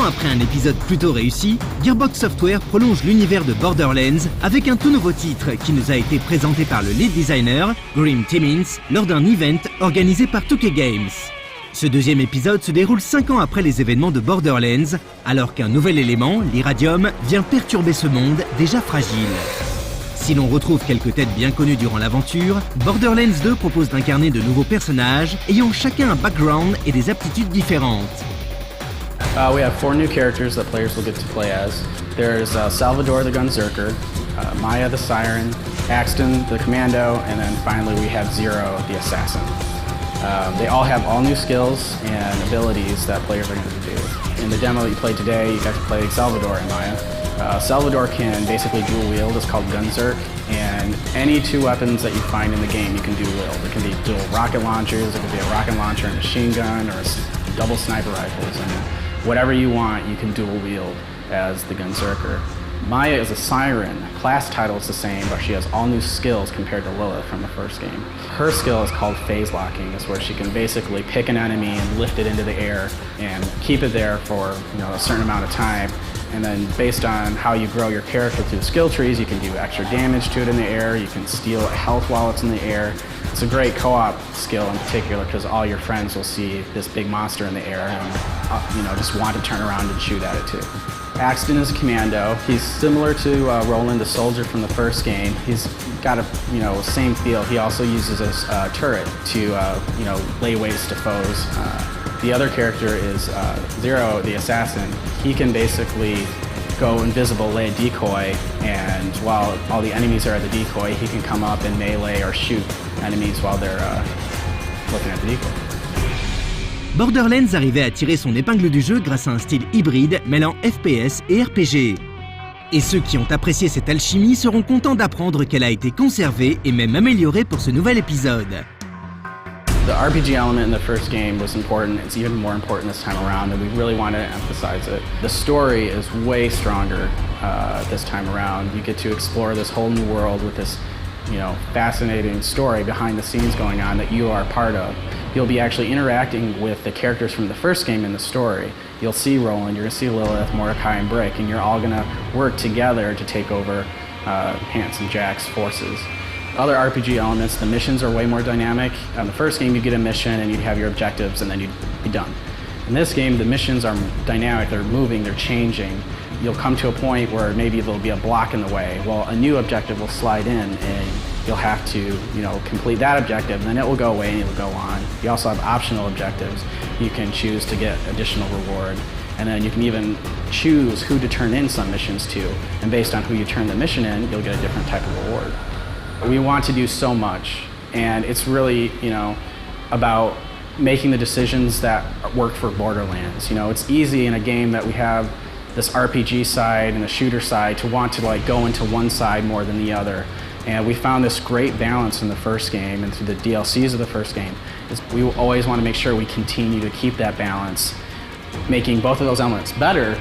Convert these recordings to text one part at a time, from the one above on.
après un épisode plutôt réussi, Gearbox Software prolonge l'univers de Borderlands avec un tout nouveau titre qui nous a été présenté par le lead designer, Grim Timmins, lors d'un event organisé par 2K Games. Ce deuxième épisode se déroule 5 ans après les événements de Borderlands, alors qu'un nouvel élément, l'Iradium, vient perturber ce monde déjà fragile. Si l'on retrouve quelques têtes bien connues durant l'aventure, Borderlands 2 propose d'incarner de nouveaux personnages ayant chacun un background et des aptitudes différentes. We have 4 new characters that players will get to play as. There's Salvador the Gunzerker, Maya the Siren, Axton the Commando, and then finally we have Zero the Assassin. They all have all new skills and abilities that players are going to do. In the demo that you played today, you got to play Salvador and Maya. Salvador can basically dual wield, it's called Gunzerk, and any 2 weapons that you find in the game you can dual wield. It can be dual rocket launchers, it could be a rocket launcher and a machine gun, or double sniper rifles, and whatever you want you can dual wield as the Gunzerker. Maya is a Siren. Class title is the same, but she has all new skills compared to Lilith from the first game. Her skill is called phase locking. It's where she can basically pick an enemy and lift it into the air and keep it there for a certain amount of time. And then based on how you grow your character through skill trees, you can do extra damage to it in the air, you can steal health while it's in the air. It's a great co-op skill in particular because all your friends will see this big monster in the air and just want to turn around and shoot at it too. Axton is a commando. He's similar to Roland, the soldier from the first game. He's got a same feel. He also uses his turret to lay waste to foes. The other character is Zero, the assassin. He can basically go invisible, lay a decoy, and while all the enemies are at the decoy, he can come up and melee or shoot enemies while they're looking at the decoy. Borderlands arrivait à tirer son épingle du jeu grâce à un style hybride mêlant FPS et RPG. Et ceux qui ont apprécié cette alchimie seront contents d'apprendre qu'elle a été conservée et même améliorée pour ce nouvel épisode. The RPG element in the first game was important. It's even more important this time around, and we really wanted to emphasize it. The story is way stronger this time around. You get to explore this whole new world with this fascinating story behind the scenes going on that you are part of. You'll be actually interacting with the characters from the first game in the story. You'll see Roland, you're going to see Lilith, Mordecai, and Brick, and you're all going to work together to take over Hans and Jack's forces. Other RPG elements, the missions are way more dynamic. In the first game, you get a mission and you'd have your objectives and then you'd be done. In this game, the missions are dynamic, they're moving, they're changing. You'll come to a point where maybe there'll be a block in the way. Well, a new objective will slide in and you'll have to, complete that objective, and then it will go away and it will go on. You also have optional objectives. You can choose to get additional reward. And then you can even choose who to turn in some missions to. And based on who you turn the mission in, you'll get a different type of reward. We want to do so much, and it's really, about making the decisions that work for Borderlands. It's easy in a game that we have this RPG side and a shooter side to want to go into one side more than the other. And we found this great balance in the first game and through the DLCs of the first game. We always want to make sure we continue to keep that balance, making both of those elements better,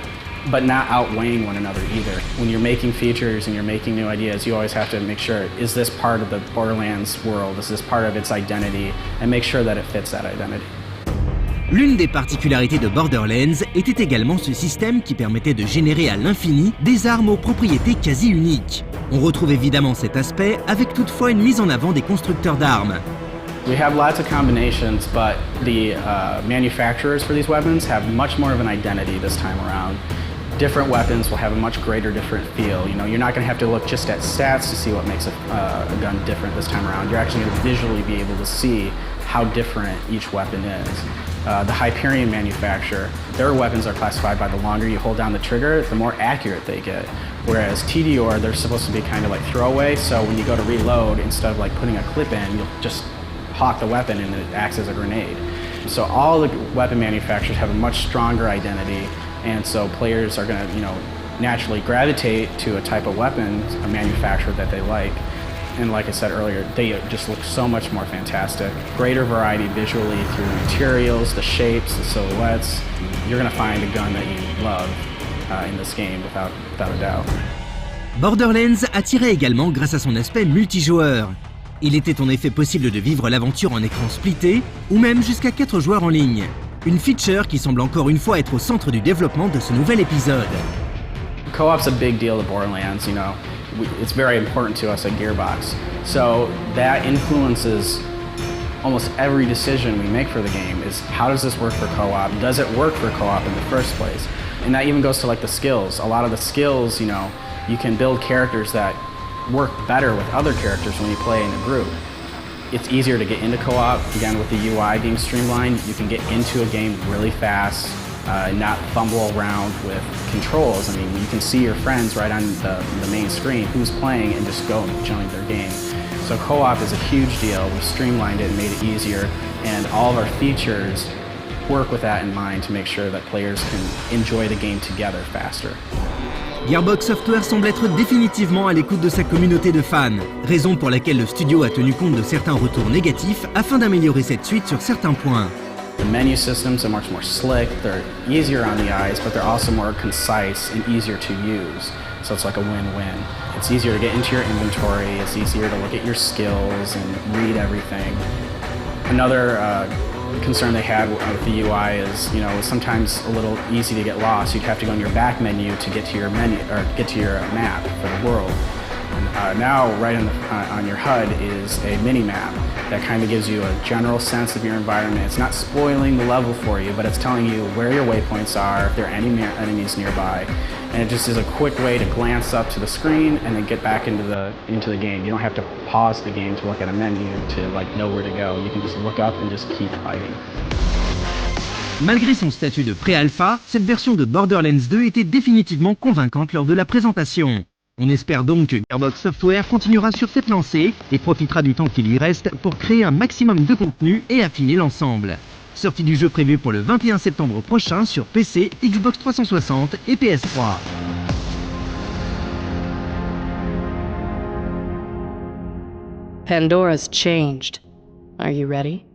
but not outweighing one another either. When you're making features and you're making new ideas, you always have to make sure, is this part of the Borderlands world? Is this part of its identity? And make sure that it fits that identity. L'une des particularités de Borderlands était également ce système qui permettait de générer à l'infini des armes aux propriétés quasi uniques. On retrouve évidemment cet aspect avec toutefois une mise en avant des constructeurs d'armes. We have lots of combinations, but the manufacturers for these weapons have much more of an identity this time around. Different weapons will have a much greater different feel. You're not going to have to look just at stats to see what makes a gun different this time around. You're actually going to visually be able to see how different each weapon is. The Hyperion manufacturer, their weapons are classified by the longer you hold down the trigger, the more accurate they get. Whereas TDR, they're supposed to be kind of like throwaway, so when you go to reload, instead of putting a clip in, you'll just hawk the weapon and it acts as a grenade. So all the weapon manufacturers have a much stronger identity, and so players are going to, naturally gravitate to a type of weapon, a manufacturer that they like. And like I said earlier, they just look so much more fantastic. Greater variety visually through the materials, the shapes, the silhouettes. You're going to find a gun that you love in this game without a doubt. Borderlands attirait également grâce à son aspect multijoueur. Il était en effet possible de vivre l'aventure en écran splitté, ou même jusqu'à 4 joueurs en ligne. Une feature qui semble encore une fois être au centre du développement de ce nouvel épisode. Co-op's a big deal to Borderlands, you know. It's very important to us at Gearbox. So that influences almost every decision we make for the game is how does this work for co-op? Does it work for co-op in the first place? And that even goes to like the skills. A lot of the skills, you know, you can build characters that work better with other characters when you play in a group. It's easier to get into co-op. Again, with the UI being streamlined, you can get into a game really fast, not fumble around with controls. I mean, you can see your friends right on the main screen who's playing and just go and join their game. So co-op is a huge deal. We streamlined it and made it easier, and all of our features work with that in mind to make sure that players can enjoy the game together faster. Gearbox Software semble être définitivement à l'écoute de sa communauté de fans, raison pour laquelle le studio a tenu compte de certains retours négatifs afin d'améliorer cette suite sur certains points. The menu systems are much more slick, they're easier on the eyes, but they're also more concise and easier to use. So it's like a win-win. It's easier to get into your inventory, it's easier to look at your skills and read everything. Another concern they had with the UI is, you know, it was sometimes a little easy to get lost. You'd have to go in your back menu to get to your menu or get to your map for the world. And now, right on your HUD is a mini map that kind of gives you a general sense of your environment. It's not spoiling the level for you, but it's telling you where your waypoints are, if there are any enemies nearby, and it just is a quick way to glance up to the screen and then get back into the game. You don't have to pause the game to look at a menu to like know where to go. You can just look up and just keep fighting. Malgré son statut de pré-alpha, cette version de Borderlands 2 était définitivement convaincante lors de la présentation. On espère donc que Gearbox Software continuera sur cette lancée et profitera du temps qui lui reste pour créer un maximum de contenu et affiner l'ensemble. Sortie du jeu prévue pour le 21 septembre prochain sur PC, Xbox 360 et PS3. Pandora's changed. Are you ready?